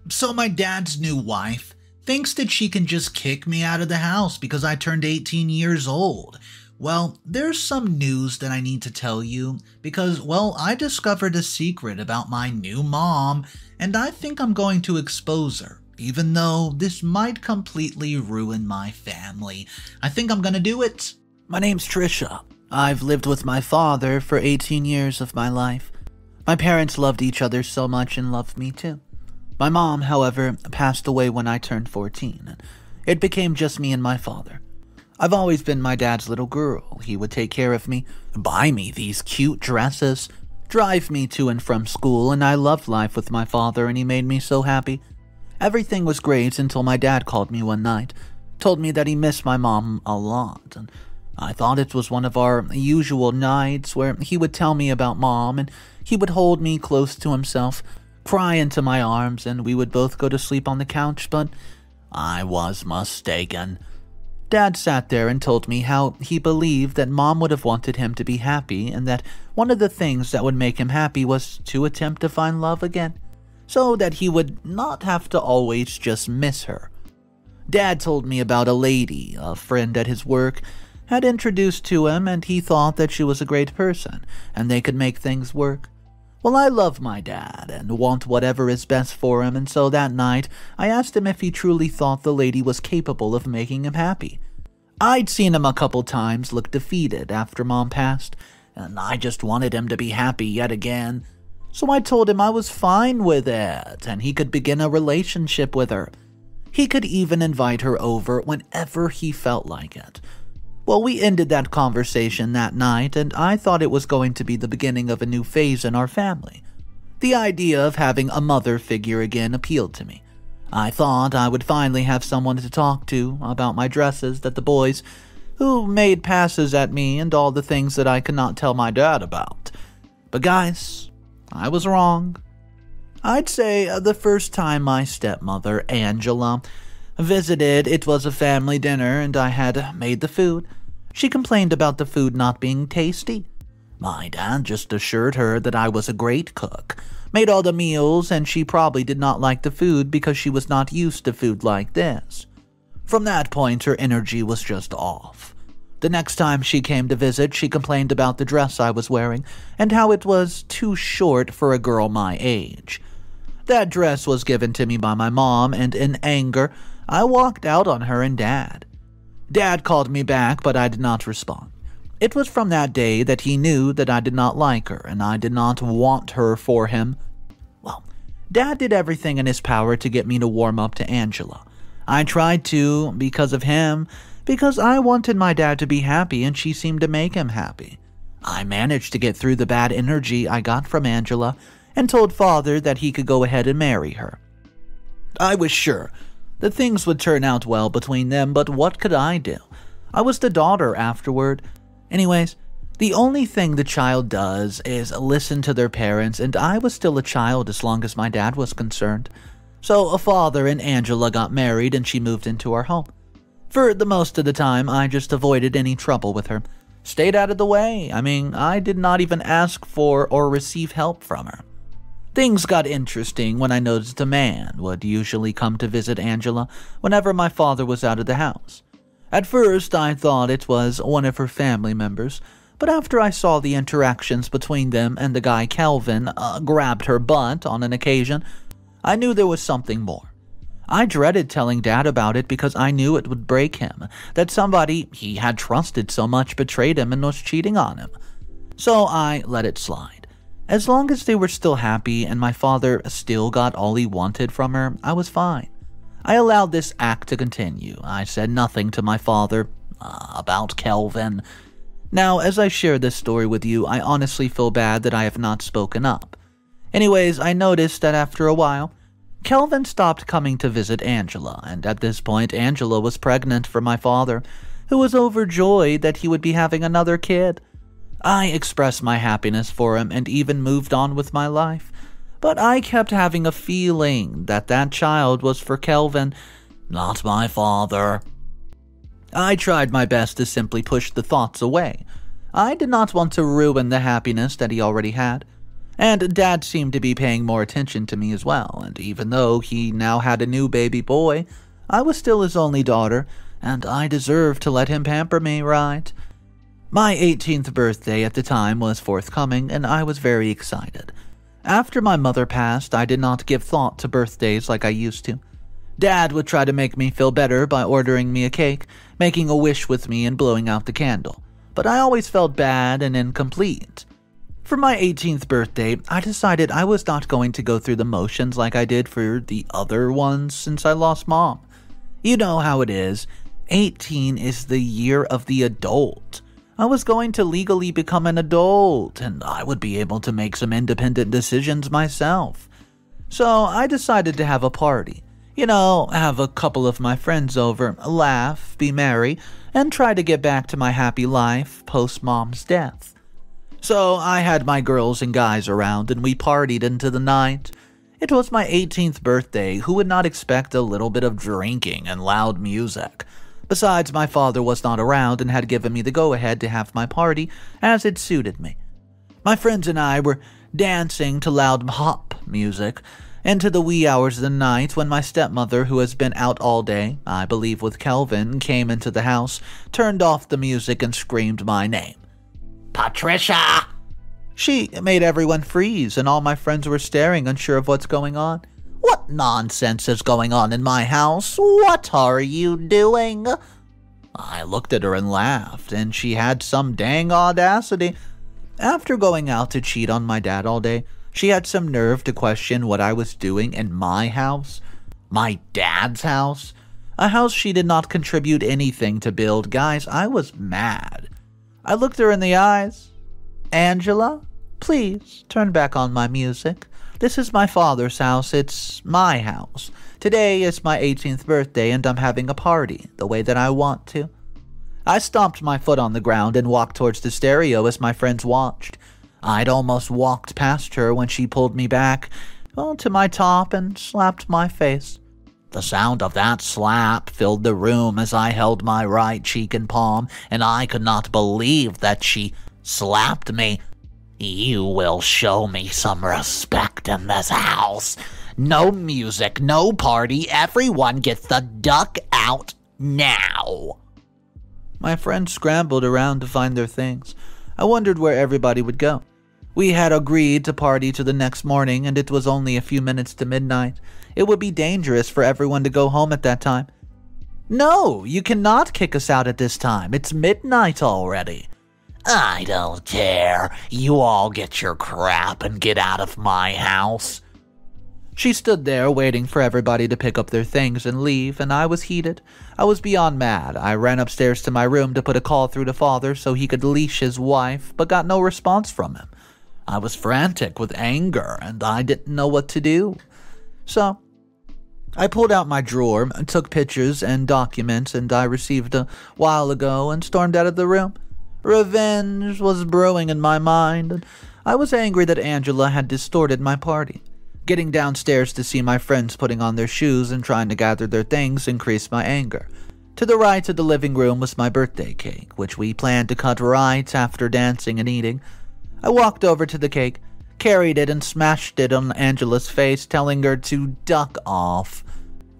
So my dad's new wife thinks that she can just kick me out of the house because I turned 18 years old. Well, there's some news that I need to tell you because, well, I discovered a secret about my new mom and I think I'm going to expose her. Even though this might completely ruin my family, I think I'm gonna do it. My name's Trisha. I've lived with my father for 18 years of my life. My parents loved each other so much and loved me too. My mom, however, passed away when I turned 14. It became just me and my father. I've always been my dad's little girl. He would take care of me, buy me these cute dresses, drive me to and from school, and I loved life with my father and he made me so happy. Everything was great until my dad called me one night, told me that he missed my mom a lot, and I thought it was one of our usual nights where he would tell me about mom and he would hold me close to himself, cry into my arms, and we would both go to sleep on the couch, but I was mistaken. Dad sat there and told me how he believed that mom would have wanted him to be happy and that one of the things that would make him happy was to attempt to find love again, so that he would not have to always just miss her. Dad told me about a lady, a friend at his work, had introduced to him and he thought that she was a great person and they could make things work. Well, I love my dad and want whatever is best for him, and so that night I asked him if he truly thought the lady was capable of making him happy. I'd seen him a couple times look defeated after mom passed, and I just wanted him to be happy yet again. So I told him I was fine with it, and he could begin a relationship with her. He could even invite her over whenever he felt like it. Well, we ended that conversation that night, and I thought it was going to be the beginning of a new phase in our family. The idea of having a mother figure again appealed to me. I thought I would finally have someone to talk to about my dresses that the boys who made passes at me and all the things that I could not tell my dad about. But guys, I was wrong. I'd say the first time my stepmother, Angela, visited, it was a family dinner and I had made the food. She complained about the food not being tasty. My dad just assured her that I was a great cook, made all the meals, and she probably did not like the food because she was not used to food like this. From that point, her energy was just off. The next time she came to visit, she complained about the dress I was wearing and how it was too short for a girl my age. That dress was given to me by my mom, and in anger, I walked out on her and Dad. Dad called me back, but I did not respond. It was from that day that he knew that I did not like her, and I did not want her for him. Well, Dad did everything in his power to get me to warm up to Angela. I tried to, because of him, because I wanted my dad to be happy, and she seemed to make him happy. I managed to get through the bad energy I got from Angela, and told Father that he could go ahead and marry her. I was sure that things would turn out well between them, but what could I do? I was the daughter afterward. Anyways, the only thing the child does is listen to their parents, and I was still a child as long as my dad was concerned. So a Father and Angela got married and she moved into our home. For the most of the time, I just avoided any trouble with her. Stayed out of the way. I did not even ask for or receive help from her. Things got interesting when I noticed a man would usually come to visit Angela whenever my father was out of the house. At first, I thought it was one of her family members, but after I saw the interactions between them and the guy Calvin grabbed her butt on an occasion, I knew there was something more. I dreaded telling Dad about it because I knew it would break him, that somebody he had trusted so much betrayed him and was cheating on him. So I let it slide. As long as they were still happy and my father still got all he wanted from her, I was fine. I allowed this act to continue. I said nothing to my father about Kelvin. Now, as I share this story with you, I honestly feel bad that I have not spoken up. Anyways, I noticed that after a while, Kelvin stopped coming to visit Angela, and at this point, Angela was pregnant for my father, who was overjoyed that he would be having another kid. I expressed my happiness for him and even moved on with my life, but I kept having a feeling that that child was for Kelvin, not my father. I tried my best to simply push the thoughts away. I did not want to ruin the happiness that he already had. And Dad seemed to be paying more attention to me as well, and even though he now had a new baby boy, I was still his only daughter, and I deserved to let him pamper me, right? My 18th birthday at the time was forthcoming, and I was very excited. After my mother passed, I did not give thought to birthdays like I used to. Dad would try to make me feel better by ordering me a cake, making a wish with me, and blowing out the candle, but I always felt bad and incomplete. For my 18th birthday, I decided I was not going to go through the motions like I did for the other ones since I lost Mom. You know how it is. 18 is the year of the adult. I was going to legally become an adult, and I would be able to make some independent decisions myself. So I decided to have a party. Have a couple of my friends over, laugh, be merry, and try to get back to my happy life post-Mom's death. So I had my girls and guys around, and we partied into the night. It was my 18th birthday. Who would not expect a little bit of drinking and loud music? Besides, my father was not around and had given me the go-ahead to have my party as it suited me. My friends and I were dancing to loud hop music into the wee hours of the night when my stepmother, who has been out all day, I believe with Kelvin, came into the house, turned off the music, and screamed my name. Patricia! She made everyone freeze, and all my friends were staring, unsure of what's going on. What nonsense is going on in my house? What are you doing? I looked at her and laughed, and she had some dang audacity. After going out to cheat on my dad all day, she had some nerve to question what I was doing in my house. My dad's house? A house she did not contribute anything to build. Guys, I was mad. I looked her in the eyes. Angela, please turn back on my music. This is my father's house. It's my house. Today is my 18th birthday, and I'm having a party the way that I want to. I stomped my foot on the ground and walked towards the stereo as my friends watched. I'd almost walked past her when she pulled me back, to my top and slapped my face. The sound of that slap filled the room as I held my right cheek and palm, and I could not believe that she slapped me. You will show me some respect in this house. No music, no party. Everyone gets the duck out now. My friends scrambled around to find their things. I wondered where everybody would go. We had agreed to party to the next morning, and it was only a few minutes to midnight. It would be dangerous for everyone to go home at that time. No, you cannot kick us out at this time. It's midnight already. I don't care. You all get your crap and get out of my house. She stood there waiting for everybody to pick up their things and leave, and I was heated. I was beyond mad. I ran upstairs to my room to put a call through to Father so he could leash his wife, but got no response from him. I was frantic with anger, and I didn't know what to do. So I pulled out my drawer, took pictures and documents, and I received a while ago, and stormed out of the room. Revenge was brewing in my mind, and I was angry that Angela had distorted my party. Getting downstairs to see my friends putting on their shoes and trying to gather their things increased my anger. To the right of the living room was my birthday cake, which we planned to cut right after dancing and eating. I walked over to the cake, carried it, and smashed it on Angela's face, telling her to duck off.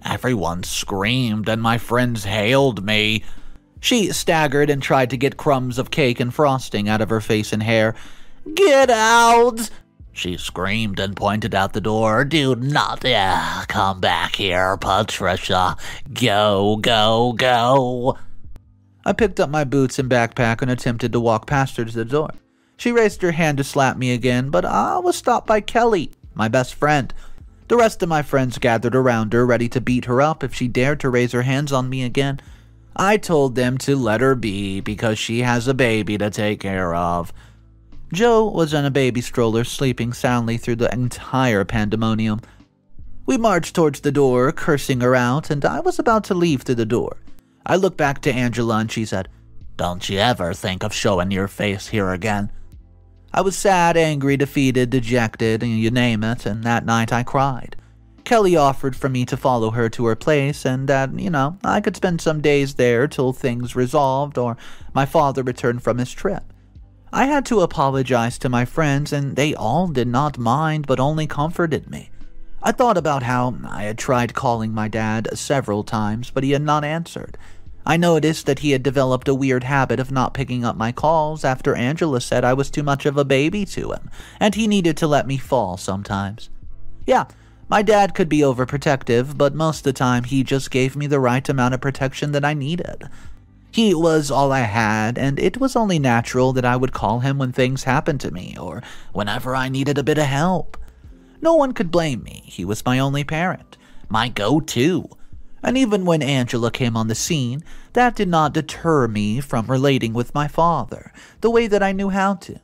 Everyone screamed, and my friends hailed me. She staggered and tried to get crumbs of cake and frosting out of her face and hair. "Get out!" she screamed and pointed out the door. "Do not come back here, Patricia. Go, go, go." I picked up my boots and backpack and attempted to walk past her to the door. She raised her hand to slap me again, but I was stopped by Kelly, my best friend. The rest of my friends gathered around her, ready to beat her up if she dared to raise her hands on me again. I told them to let her be because she has a baby to take care of. Joe was in a baby stroller, sleeping soundly through the entire pandemonium. We marched towards the door, cursing her out, and I was about to leave through the door. I looked back to Angela and she said, "Don't you ever think of showing your face here again." I was sad, angry, defeated, dejected, and you name it, and that night I cried. Kelly offered for me to follow her to her place and that, I could spend some days there till things resolved or my father returned from his trip. I had to apologize to my friends, and they all did not mind but only comforted me. I thought about how I had tried calling my dad several times, but he had not answered. I noticed that he had developed a weird habit of not picking up my calls after Angela said I was too much of a baby to him, and he needed to let me fall sometimes. Yeah, my dad could be overprotective, but most of the time he just gave me the right amount of protection that I needed. He was all I had, and it was only natural that I would call him when things happened to me, or whenever I needed a bit of help. No one could blame me. He was my only parent, my go-to. And even when Angela came on the scene, that did not deter me from relating with my father the way that I knew how to.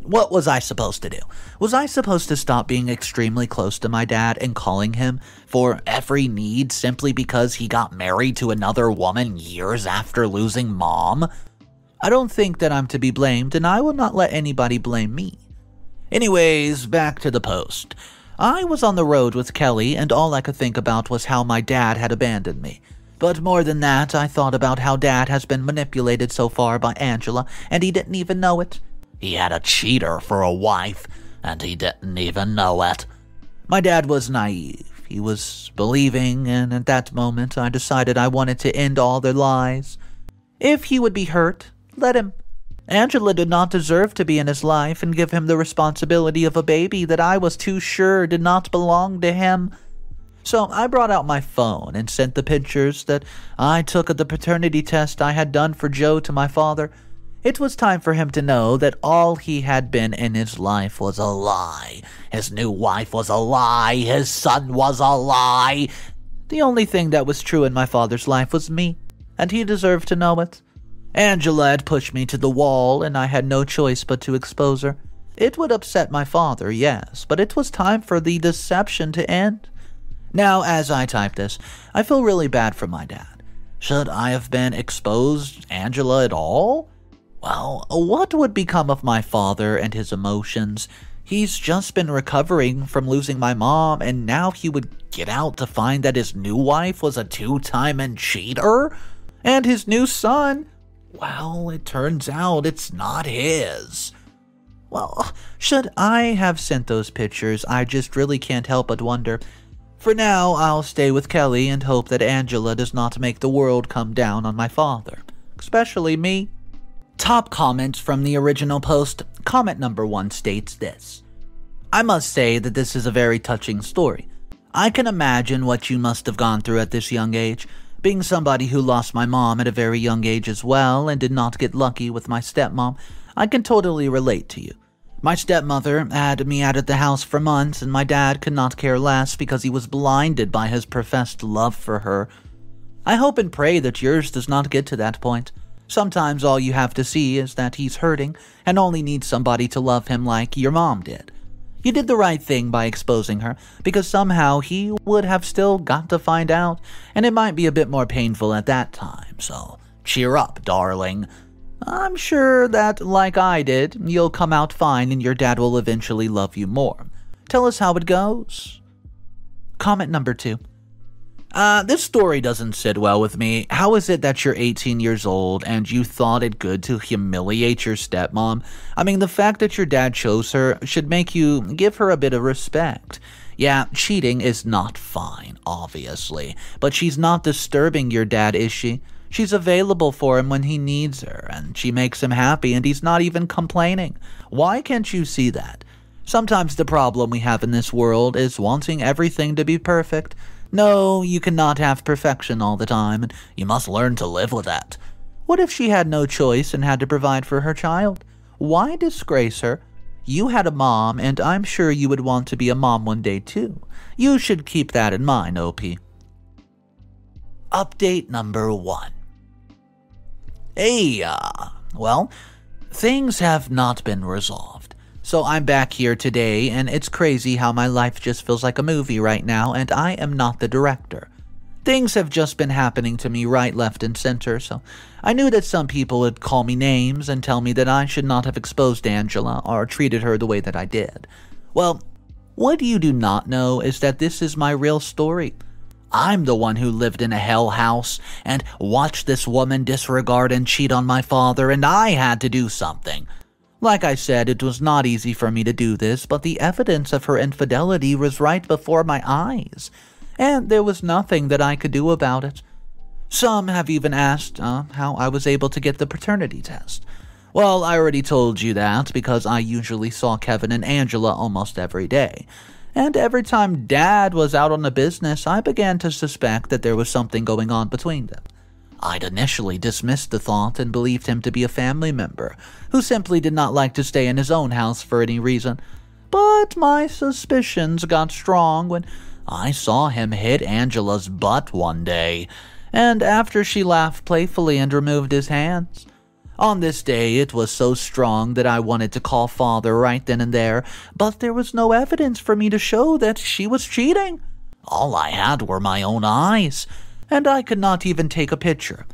What was I supposed to do? Was I supposed to stop being extremely close to my dad and calling him for every need simply because he got married to another woman years after losing mom? I don't think that I'm to be blamed, and I will not let anybody blame me. Anyways, back to the post. I was on the road with Kelly, and all I could think about was how my dad had abandoned me. But more than that, I thought about how dad has been manipulated so far by Angela, and he didn't even know it. He had a cheater for a wife, and he didn't even know it. My dad was naive. He was believing, and at that moment, I decided I wanted to end all their lies. If he would be hurt, let him. Angela did not deserve to be in his life and give him the responsibility of a baby that I was too sure did not belong to him. So I brought out my phone and sent the pictures that I took of the paternity test I had done for Joe to my father. It was time for him to know that all he had been in his life was a lie. His new wife was a lie. His son was a lie. The only thing that was true in my father's life was me, and he deserved to know it. Angela had pushed me to the wall, and I had no choice but to expose her. It would upset my father, yes, but it was time for the deception to end. Now, as I type this, I feel really bad for my dad. Should I have been exposed Angela at all? Well, what would become of my father and his emotions? He's just been recovering from losing my mom, and now he would get out to find that his new wife was a two-time cheater? And his new son? Well, it turns out it's not his. Well, should I have sent those pictures? I just really can't help but wonder. For now, I'll stay with Kelly and hope that Angela does not make the world come down on my father, especially me. Top comments from the original post. Comment number 1 states this: I must say that this is a very touching story. I can imagine what you must have gone through at this young age. Being somebody who lost my mom at a very young age as well and did not get lucky with my stepmom, I can totally relate to you. My stepmother had me out at the house for months, and my dad could not care less because he was blinded by his professed love for her. I hope and pray that yours does not get to that point. Sometimes all you have to see is that he's hurting and only needs somebody to love him like your mom did. You did the right thing by exposing her, because somehow he would have still got to find out, and it might be a bit more painful at that time, so cheer up, darling. I'm sure that, like I did, you'll come out fine and your dad will eventually love you more. Tell us how it goes. Comment number 2. This story doesn't sit well with me. How is it that you're 18 years old and you thought it good to humiliate your stepmom? I mean, the fact that your dad chose her should make you give her a bit of respect. Yeah, cheating is not fine, obviously, but she's not disturbing your dad, is she? She's available for him when he needs her, and she makes him happy, and he's not even complaining. Why can't you see that? Sometimes the problem we have in this world is wanting everything to be perfect. No, you cannot have perfection all the time, and you must learn to live with that. What if she had no choice and had to provide for her child? Why disgrace her? You had a mom, and I'm sure you would want to be a mom one day too. You should keep that in mind, OP. Update number 1. Well, things have not been resolved. So I'm back here today, and it's crazy how my life just feels like a movie right now, and I am not the director. Things have just been happening to me right, left, and center, so I knew that some people would call me names and tell me that I should not have exposed Angela or treated her the way that I did. Well, what you do not know is that this is my real story. I'm the one who lived in a hell house and watched this woman disregard and cheat on my father, and I had to do something. Like I said, it was not easy for me to do this, but the evidence of her infidelity was right before my eyes, and there was nothing that I could do about it. Some have even asked how I was able to get the paternity test. Well, I already told you that because I usually saw Kevin and Angela almost every day. And every time Dad was out on a business, I began to suspect that there was something going on between them. I'd initially dismissed the thought and believed him to be a family member who simply did not like to stay in his own house for any reason. But my suspicions got strong when I saw him hit Angela's butt one day, and after she laughed playfully and removed his hands. On this day, it was so strong that I wanted to call Father right then and there, but there was no evidence for me to show that she was cheating. All I had were my own eyes, and I could not even take a picture.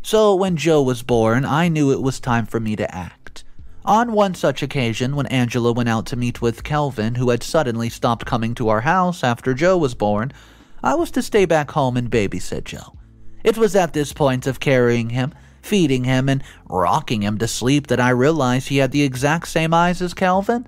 So when Joe was born, I knew it was time for me to act. On one such occasion, when Angela went out to meet with Kelvin, who had suddenly stopped coming to our house after Joe was born, I was to stay back home and babysit Joe. It was at this point of carrying him, feeding him, and rocking him to sleep that I realized he had the exact same eyes as Kelvin.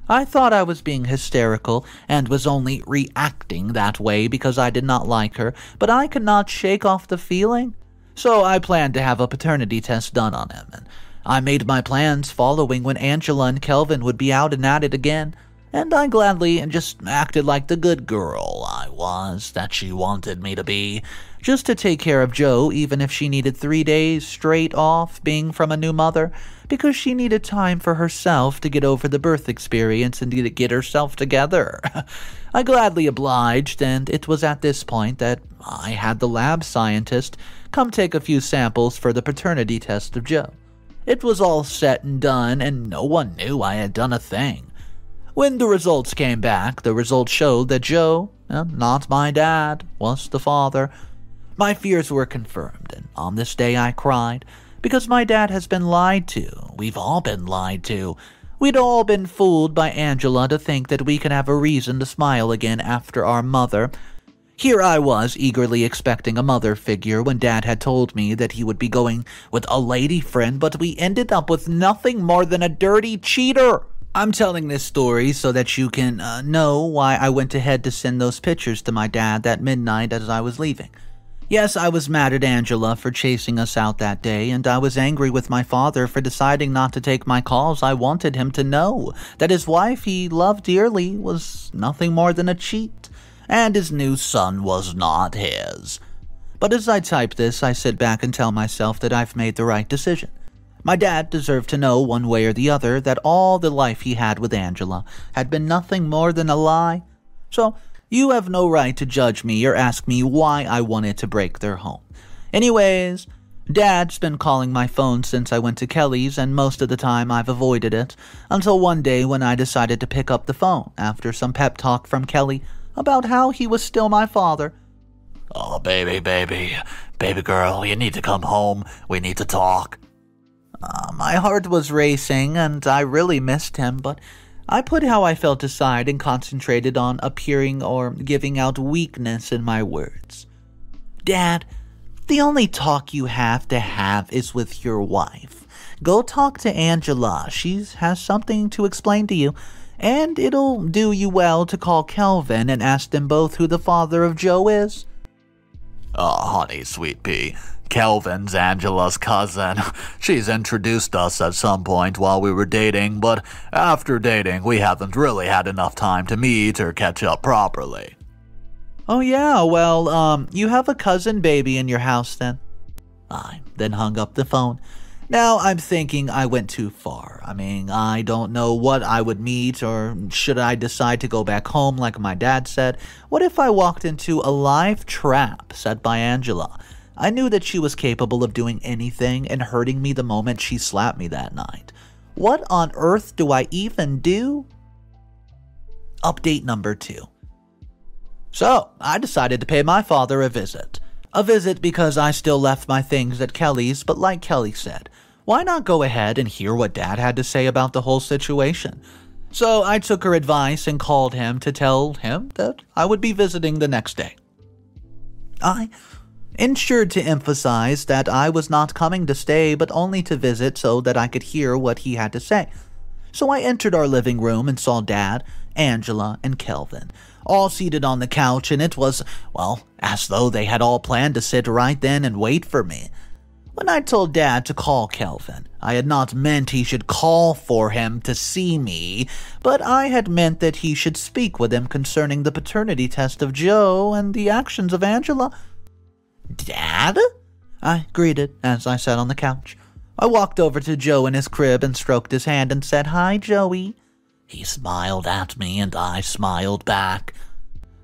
I thought I was being hysterical and was only reacting that way because I did not like her, but I could not shake off the feeling. So I planned to have a paternity test done on him, and I made my plans following when Angela and Kelvin would be out and at it again, and I gladly just acted like the good girl I was that she wanted me to be, just to take care of Joe even if she needed 3 days straight off being from a new mother, because she needed time for herself to get over the birth experience and to get herself together. I gladly obliged, and it was at this point that I had the lab scientist come take a few samples for the paternity test of Joe. It was all set and done, and no one knew I had done a thing. When the results came back, the results showed that Joe, not my dad, was the father. My fears were confirmed, and on this day I cried, because my dad has been lied to. We've all been lied to. We'd all been fooled by Angela to think that we could have a reason to smile again after our mother. Here I was, eagerly expecting a mother figure when Dad had told me that he would be going with a lady friend, but we ended up with nothing more than a dirty cheater. I'm telling this story so that you can know why I went ahead to send those pictures to my dad that midnight as I was leaving. Yes, I was mad at Angela for chasing us out that day, and I was angry with my father for deciding not to take my calls. I wanted him to know that his wife he loved dearly was nothing more than a cheat, and his new son was not his. But as I type this, I sit back and tell myself that I've made the right decision. My dad deserved to know one way or the other that all the life he had with Angela had been nothing more than a lie. So you have no right to judge me or ask me why I wanted to break their home. Anyways, Dad's been calling my phone since I went to Kelly's, and most of the time I've avoided it, until one day when I decided to pick up the phone after some pep talk from Kelly about how he was still my father. Oh, baby girl, you need to come home. We need to talk. My heart was racing, and I really missed him, but I put how I felt aside and concentrated on appearing or giving out weakness in my words. Dad, the only talk you have to have is with your wife. Go talk to Angela. She has something to explain to you, and it'll do you well to call Kelvin and ask them both who the father of Joe is. Oh, honey, sweet pea. Kelvin's Angela's cousin. She's introduced us at some point while we were dating, but after dating, we haven't really had enough time to meet or catch up properly. Oh yeah, well, you have a cousin baby in your house then? I then hung up the phone. Now I'm thinking I went too far. I don't know what I would meet, or should I decide to go back home like my dad said? What if I walked into a live trap set by Angela? I knew that she was capable of doing anything and hurting me the moment she slapped me that night. What on earth do I even do? Update number 2. So, I decided to pay my father a visit. A visit because I still left my things at Kelly's, but like Kelly said, why not go ahead and hear what Dad had to say about the whole situation? So I took her advice and called him to tell him that I would be visiting the next day. I ensured to emphasize that I was not coming to stay, but only to visit so that I could hear what he had to say. So I entered our living room and saw Dad, Angela, and Kelvin, all seated on the couch, and it was, well, as though they had all planned to sit right then and wait for me. When I told Dad to call Kelvin, I had not meant he should call for him to see me, but I had meant that he should speak with him concerning the paternity test of Joe and the actions of Angela. "Dad?" I greeted as I sat on the couch. I walked over to Joe in his crib and stroked his hand and said, "Hi, Joey." He smiled at me and I smiled back.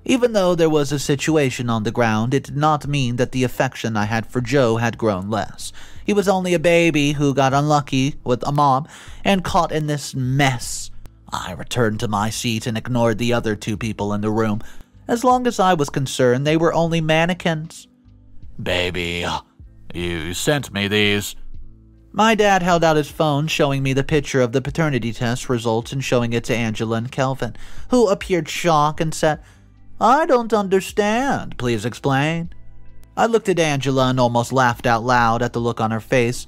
Even though there was a situation on the ground, it did not mean that the affection I had for Joe had grown less. He was only a baby who got unlucky with a mom and caught in this mess. I returned to my seat and ignored the other two people in the room. As long as I was concerned, they were only mannequins. Baby, you sent me these. My dad held out his phone, showing me the picture of the paternity test results and showing it to Angela and Kelvin, who appeared shocked and said, "I don't understand. Please explain." I looked at Angela and almost laughed out loud at the look on her face.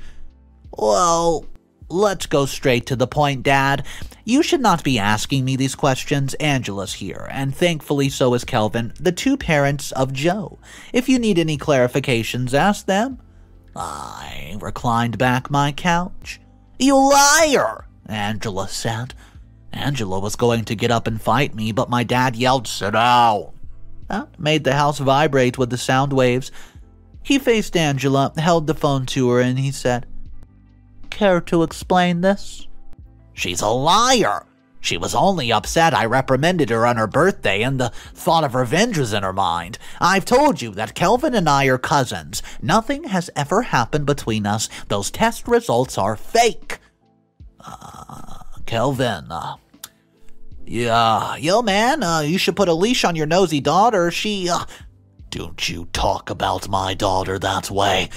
"Well, let's go straight to the point, Dad. You should not be asking me these questions. Angela's here, and thankfully so is Kelvin, the two parents of Joe. If you need any clarifications, ask them." I reclined back my couch. "You liar!" Angela said. Angela was going to get up and fight me, but my dad yelled, "Sit down." That made the house vibrate with the sound waves. He faced Angela, held the phone to her, and he said, "Care to explain this?" "She's a liar. She was only upset I reprimanded her on her birthday, and the thought of revenge was in her mind. I've told you that Kelvin and I are cousins. Nothing has ever happened between us. Those test results are fake." Kelvin, yo man, you should put a leash on your nosy daughter. Don't you talk about my daughter that way.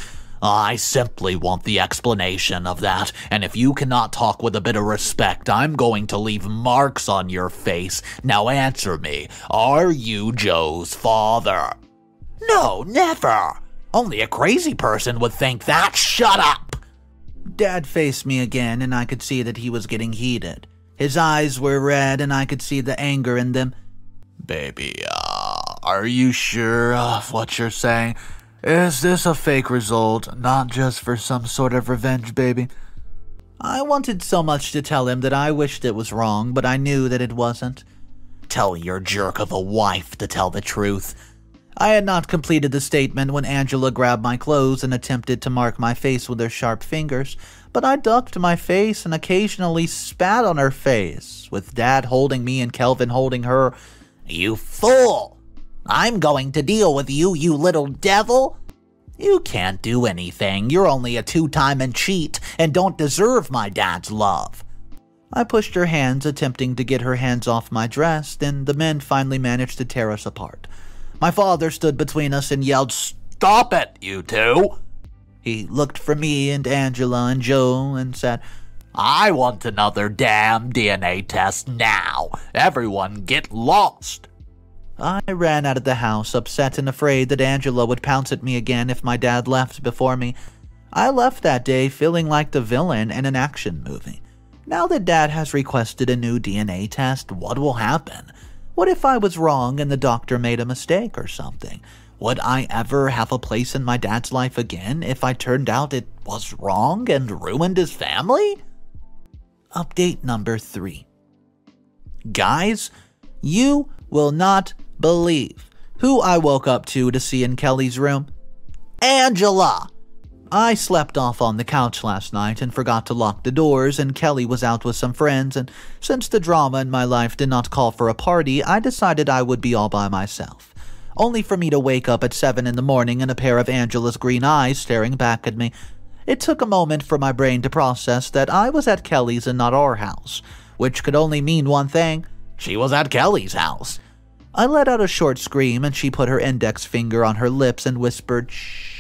I simply want the explanation of that, and if you cannot talk with a bit of respect, I'm going to leave marks on your face. Now answer me, are you Joe's father? No, never. Only a crazy person would think that. Shut up. Dad faced me again, and I could see that he was getting heated. His eyes were red, and I could see the anger in them. Baby, are you sure of what you're saying? Is this a fake result, not just for some sort of revenge, baby? I wanted so much to tell him that I wished it was wrong, but I knew that it wasn't. Tell your jerk of a wife to tell the truth. I had not completed the statement when Angela grabbed my clothes and attempted to mark my face with her sharp fingers, but I ducked my face and occasionally spat on her face, with Dad holding me and Kelvin holding her. "You fool! I'm going to deal with you, you little devil! You can't do anything. You're only a two-time cheat and don't deserve my dad's love." I pushed her hands, attempting to get her hands off my dress, then the men finally managed to tear us apart. My father stood between us and yelled, "Stop it, you two!" He looked for me and Angela and Joe and said, "I want another damn DNA test now. Everyone get lost." I ran out of the house, upset and afraid that Angela would pounce at me again if my dad left before me. I left that day feeling like the villain in an action movie. Now that Dad has requested a new DNA test, what will happen? What if I was wrong and the doctor made a mistake or something? Would I ever have a place in my dad's life again if I turned out it was wrong and ruined his family? Update number 3. Guys, you will not believe who I woke up to see in Kelly's room. Angela! I slept off on the couch last night and forgot to lock the doors, and Kelly was out with some friends, and since the drama in my life did not call for a party, I decided I would be all by myself. Only for me to wake up at 7 in the morning and a pair of Angela's green eyes staring back at me. It took a moment for my brain to process that I was at Kelly's and not our house, which could only mean one thing. She was at Kelly's house. I let out a short scream, and she put her index finger on her lips and whispered, "Shh."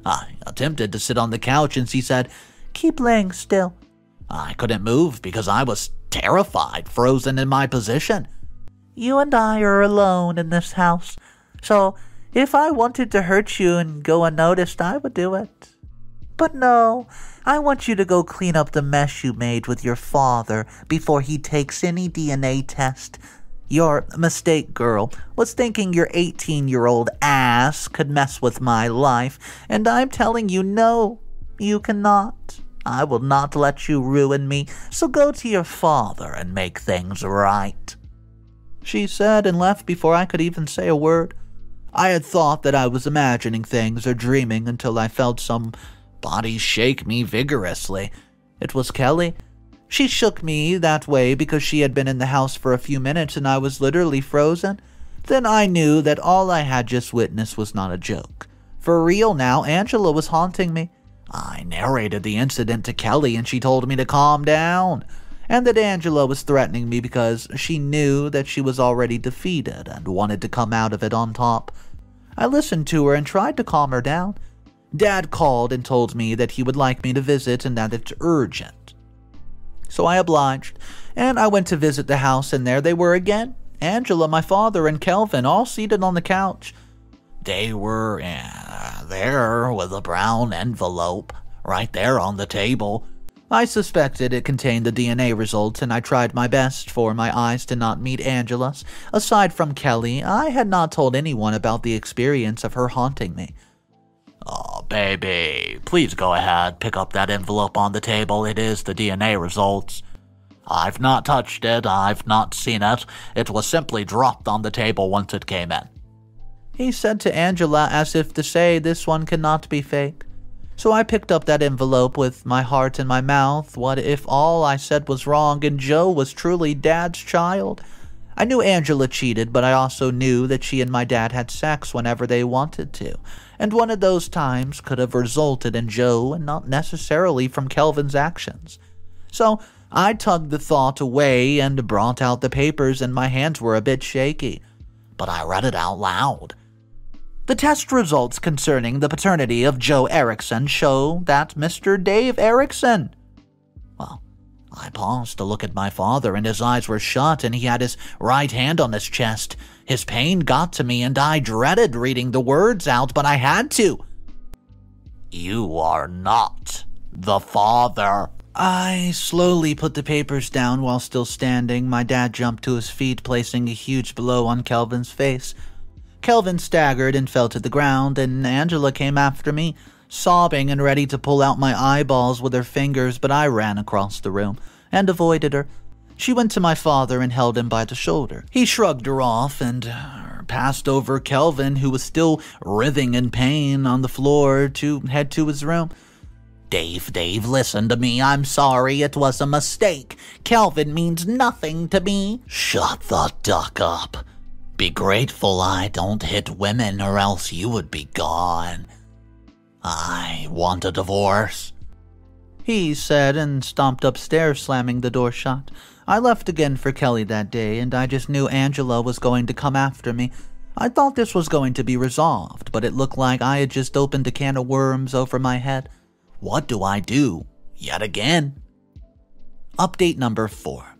I attempted to sit on the couch, and she said, "Keep laying still." I couldn't move because I was terrified, frozen in my position. "You and I are alone in this house, so if I wanted to hurt you and go unnoticed, I would do it. But no, I want you to go clean up the mess you made with your father before he takes any DNA test. Your mistake, girl, was thinking your 18-year-old ass could mess with my life, and I'm telling you no, you cannot. I will not let you ruin me, so go to your father and make things right. She said and left before I could even say a word. I had thought that I was imagining things or dreaming until I felt some body shake me vigorously. It was Kelly. She shook me that way because she had been in the house for a few minutes and I was literally frozen. Then I knew that all I had just witnessed was not a joke. For real now, Angela was haunting me. I narrated the incident to Kelly and she told me to calm down, and that Angela was threatening me because she knew that she was already defeated and wanted to come out of it on top. I listened to her and tried to calm her down. Dad called and told me that he would like me to visit and that it's urgent. So I obliged, and I went to visit the house, and there they were again. Angela, my father, and Kelvin all seated on the couch. They were there with a brown envelope right there on the table. I suspected it contained the DNA results, and I tried my best for my eyes to not meet Angela's. Aside from Kelly, I had not told anyone about the experience of her haunting me. Oh, baby, please go ahead, pick up that envelope on the table. It is the DNA results. I've not touched it, I've not seen it. It was simply dropped on the table once it came in, he said to Angela, as if to say this one cannot be fake. So I picked up that envelope with my heart in my mouth. What if all I said was wrong and Joe was truly Dad's child? I knew Angela cheated, but I also knew that she and my dad had sex whenever they wanted to, and one of those times could have resulted in Joe and not necessarily from Kelvin's actions. So I tugged the thought away and brought out the papers, and my hands were a bit shaky, but I read it out loud. The test results concerning the paternity of Joe Erickson show that Mr. Dave Erickson. Well, I paused to look at my father, and his eyes were shut, and he had his right hand on his chest. His pain got to me, and I dreaded reading the words out, but I had to. You are not the father. I slowly put the papers down while still standing. My dad jumped to his feet, placing a huge blow on Kelvin's face. Kelvin staggered and fell to the ground, and Angela came after me, sobbing and ready to pull out my eyeballs with her fingers, but I ran across the room and avoided her. She went to my father and held him by the shoulder. He shrugged her off and passed over Kelvin, who was still writhing in pain on the floor, to head to his room. Dave, listen to me. I'm sorry. It was a mistake. Kelvin means nothing to me. Shut the duck up. Be grateful I don't hit women, or else you would be gone. I want a divorce, he said, and stomped upstairs, slamming the door shut. I left again for Kelly that day, and I just knew Angela was going to come after me. I thought this was going to be resolved, but it looked like I had just opened a can of worms over my head. What do I do? Yet again. Update number 4.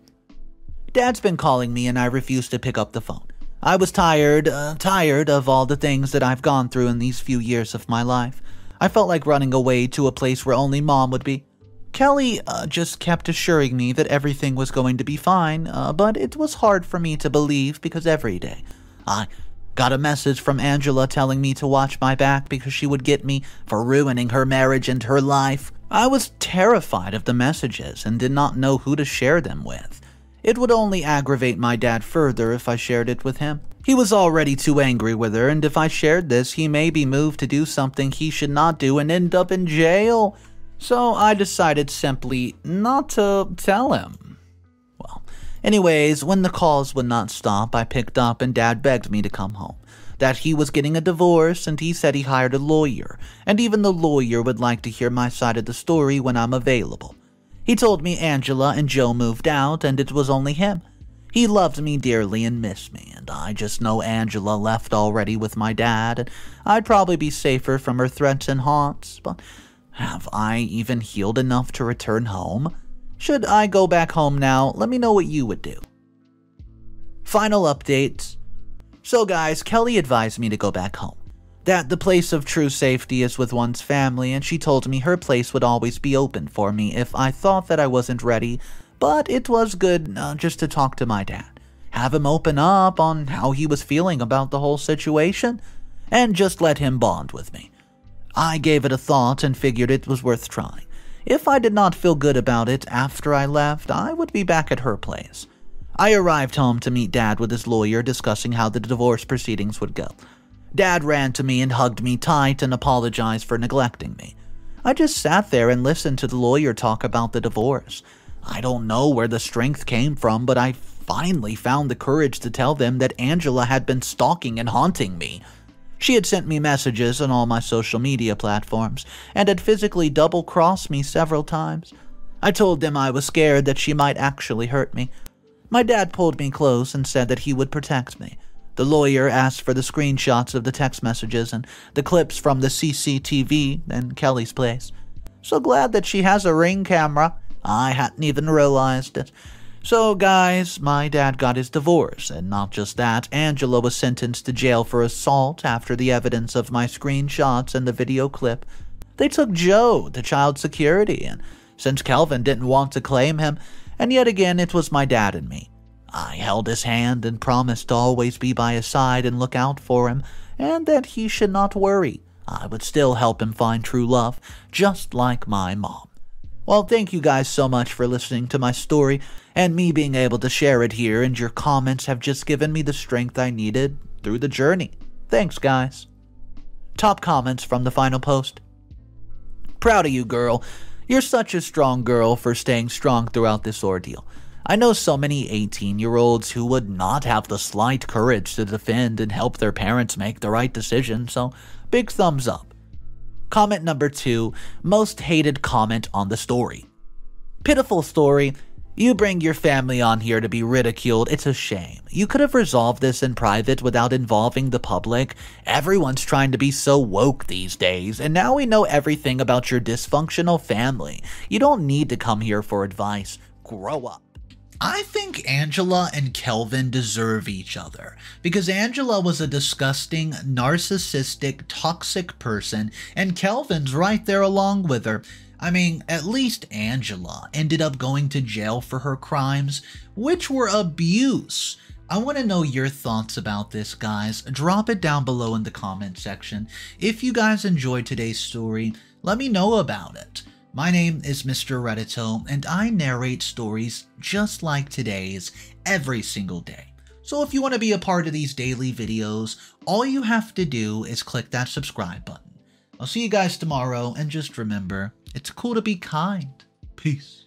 Dad's been calling me, and I refused to pick up the phone. I was tired of all the things that I've gone through in these few years of my life. I felt like running away to a place where only Mom would be. Kelly just kept assuring me that everything was going to be fine, but it was hard for me to believe because every day I got a message from Angela telling me to watch my back because she would get me for ruining her marriage and her life. I was terrified of the messages and did not know who to share them with. It would only aggravate my dad further if I shared it with him. He was already too angry with her, and if I shared this, he may be moved to do something he should not do and end up in jail. So I decided simply not to tell him. Well, anyways, when the calls would not stop, I picked up and Dad begged me to come home. That he was getting a divorce, and he said he hired a lawyer, and even the lawyer would like to hear my side of the story when I'm available. He told me Angela and Joe moved out, and it was only him. He loved me dearly and missed me, and I just know Angela left already with my dad, and I'd probably be safer from her threats and haunts, but have I even healed enough to return home? Should I go back home now? Let me know what you would do. Final updates. So guys, Kelly advised me to go back home. That the place of true safety is with one's family, and she told me her place would always be open for me if I thought that I wasn't ready, but it was good just to talk to my dad, have him open up on how he was feeling about the whole situation, and just let him bond with me. I gave it a thought and figured it was worth trying. If I did not feel good about it after I left, I would be back at her place. I arrived home to meet Dad with his lawyer discussing how the divorce proceedings would go. Dad ran to me and hugged me tight and apologized for neglecting me. I just sat there and listened to the lawyer talk about the divorce. I don't know where the strength came from, but I finally found the courage to tell them that Angela had been stalking and haunting me. She had sent me messages on all my social media platforms and had physically double-crossed me several times. I told them I was scared that she might actually hurt me. My dad pulled me close and said that he would protect me. The lawyer asked for the screenshots of the text messages and the clips from the CCTV in Kelly's place. So glad that she has a Ring camera. I hadn't even realized it. So guys, my dad got his divorce, and not just that, Angela was sentenced to jail for assault after the evidence of my screenshots and the video clip. They took Joe to child security, and since Kelvin didn't want to claim him, and yet again it was my dad and me. I held his hand and promised to always be by his side and look out for him, and that he should not worry. I would still help him find true love, just like my mom. Well, thank you guys so much for listening to my story, and me being able to share it here, and your comments have just given me the strength I needed through the journey. Thanks, guys. Top comments from the final post. Proud of you, girl. You're such a strong girl for staying strong throughout this ordeal. I know so many 18-year-olds who would not have the slight courage to defend and help their parents make the right decision, so big thumbs up. Comment number 2, most hated comment on the story. Pitiful story. You bring your family on here to be ridiculed. It's a shame. You could have resolved this in private without involving the public. Everyone's trying to be so woke these days, and now we know everything about your dysfunctional family. You don't need to come here for advice. Grow up. I think Angela and Kelvin deserve each other, because Angela was a disgusting, narcissistic, toxic person, and Kelvin's right there along with her. I mean, at least Angela ended up going to jail for her crimes, which were abuse. I want to know your thoughts about this, guys. Drop it down below in the comment section. If you guys enjoyed today's story, let me know about it. My name is Mr. Reddito, and I narrate stories just like today's every single day. So if you want to be a part of these daily videos, all you have to do is click that subscribe button. I'll see you guys tomorrow, and just remember, it's cool to be kind. Peace.